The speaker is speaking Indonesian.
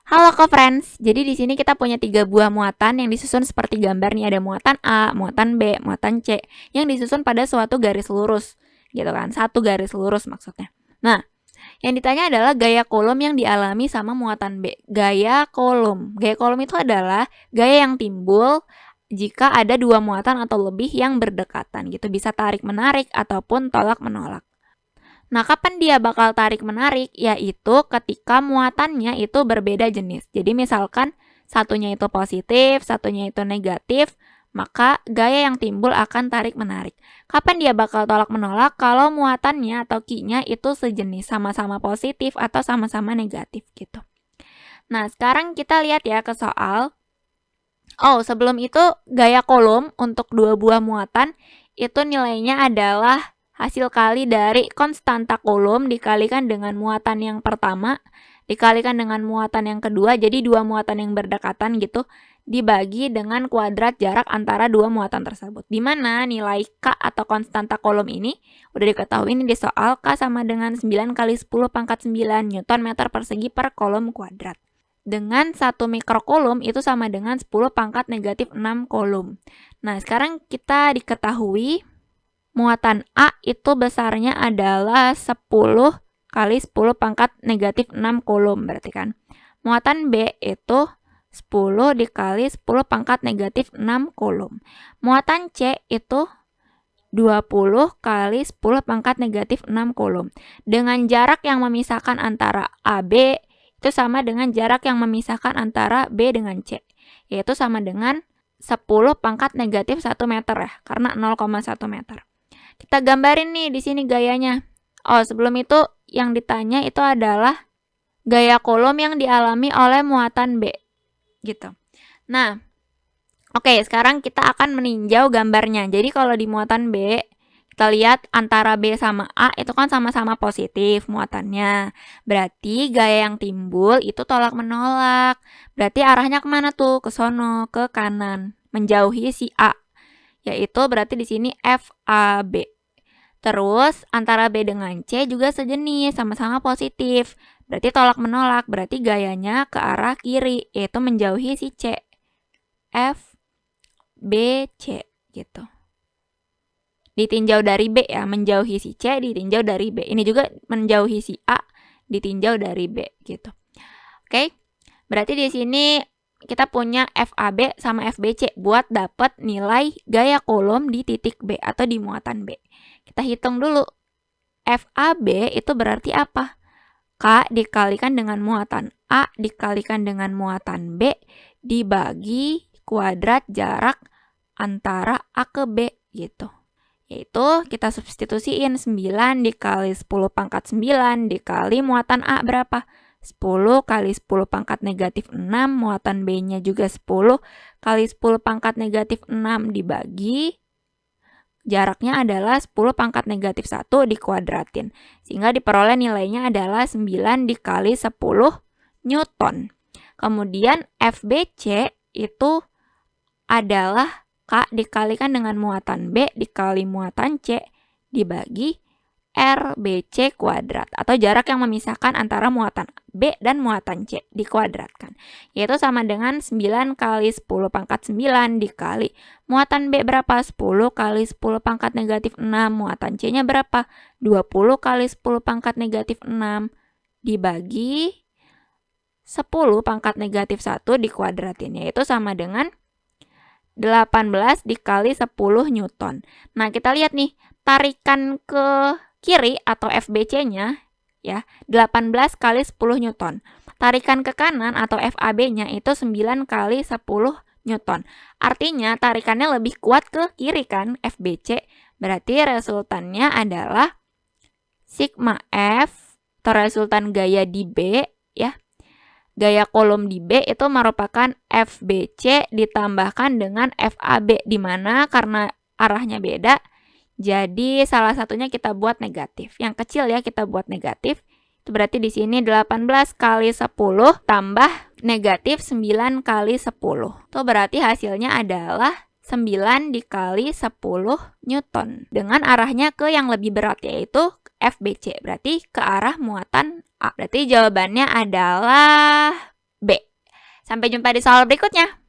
Halo co-friends, jadi di sini kita punya 3 buah muatan yang disusun seperti gambar nih. Ada muatan A, muatan B, muatan C yang disusun pada suatu garis lurus, gitu kan? Satu garis lurus maksudnya. Nah, yang ditanya adalah gaya kolom yang dialami sama muatan B. Gaya kolom itu adalah gaya yang timbul jika ada 2 muatan atau lebih yang berdekatan, gitu. Bisa tarik-menarik ataupun tolak-menolak. Nah, kapan dia bakal tarik-menarik? Yaitu ketika muatannya itu berbeda jenis. Jadi misalkan satunya itu positif, satunya itu negatif, maka gaya yang timbul akan tarik-menarik. Kapan dia bakal tolak-menolak? Kalau muatannya atau Q-nya itu sejenis, sama-sama positif atau sama-sama negatif gitu. Nah, sekarang kita lihat ya ke soal. Oh, sebelum itu gaya kolom untuk 2 buah muatan itu nilainya adalah hasil kali dari konstanta kolom dikalikan dengan muatan yang pertama dikalikan dengan muatan yang kedua, jadi 2 muatan yang berdekatan gitu, dibagi dengan kuadrat jarak antara 2 muatan tersebut. Di mana nilai K atau konstanta kolom ini udah diketahui ini di soal K sama dengan 9 kali 10 pangkat 9 Newton meter persegi per kolom kuadrat. Dengan 1 mikrokolom itu sama dengan 10 pangkat negatif 6 kolom. Nah, sekarang kita diketahui muatan A itu besarnya adalah 10 kali 10 pangkat negatif 6 kolom berarti kan. Muatan B itu 10 dikali 10 pangkat negatif 6 kolom. Muatan C itu 20 kali 10 pangkat negatif 6 kolom. Dengan jarak yang memisahkan antara AB itu sama dengan jarak yang memisahkan antara B dengan C, yaitu sama dengan 10 pangkat negatif 1 meter ya, karena 0,1 meter. Kita gambarin nih di sini gayanya. Oh, sebelum itu yang ditanya itu adalah gaya kolom yang dialami oleh muatan B. Gitu. Nah, oke, sekarang kita akan meninjau gambarnya. Jadi kalau di muatan B, kita lihat antara B sama A itu kan sama-sama positif muatannya. Berarti gaya yang timbul itu tolak-menolak. Berarti arahnya kemana tuh? Ke sono, ke kanan. Menjauhi si A. Yaitu berarti di sini FAB. Terus antara B dengan C juga sejenis, sama-sama positif. Berarti tolak-menolak, berarti gayanya ke arah kiri, yaitu menjauhi si C. F, B, C gitu. Ditinjau dari B ya, menjauhi si C, ditinjau dari B. Ini juga menjauhi si A, ditinjau dari B gitu. Oke. Berarti di sini kita punya FAB sama FBC buat dapat nilai gaya kolom di titik B atau di muatan B. Kita hitung dulu. FAB itu berarti apa? K dikalikan dengan muatan A dikalikan dengan muatan B dibagi kuadrat jarak antara A ke B gitu. Yaitu kita substitusiin 9 dikali 10 pangkat 9 dikali muatan A berapa? 10 kali 10 pangkat negatif 6, muatan B-nya juga 10 kali 10 pangkat negatif 6 dibagi, jaraknya adalah 10 pangkat negatif 1 dikuadratin. Sehingga diperoleh nilainya adalah 9 dikali 10 Newton. Kemudian FBC itu adalah K dikalikan dengan muatan B dikali muatan C dibagi RBC kuadrat atau jarak yang memisahkan antara muatan B dan muatan C dikuadratkan, yaitu sama dengan 9 kali 10 pangkat 9 dikali muatan B berapa? 10 kali 10 pangkat negatif 6, muatan C nya berapa? 20 kali 10 pangkat negatif 6 dibagi 10 pangkat negatif 1 dikuadratin, yaitu sama dengan 18 dikali 10 Newton. Nah, kita lihat nih, tarikan ke kiri atau FBC-nya ya, 18 kali 10 Newton. Tarikan ke kanan atau FAB-nya itu 9 kali 10 Newton. Artinya tarikannya lebih kuat ke kiri kan, FBC. Berarti resultannya adalah sigma F atau resultan gaya di B ya. Gaya kolom di B itu merupakan FBC ditambahkan dengan FAB, di mana karena arahnya beda, jadi salah satunya kita buat negatif. Yang kecil ya kita buat negatif. Itu berarti di sini 18 kali 10 tambah negatif 9 kali 10. Itu berarti hasilnya adalah 9 dikali 10 Newton. Dengan arahnya ke yang lebih berat yaitu FBC. Berarti ke arah muatan A. Berarti jawabannya adalah B. Sampai jumpa di soal berikutnya.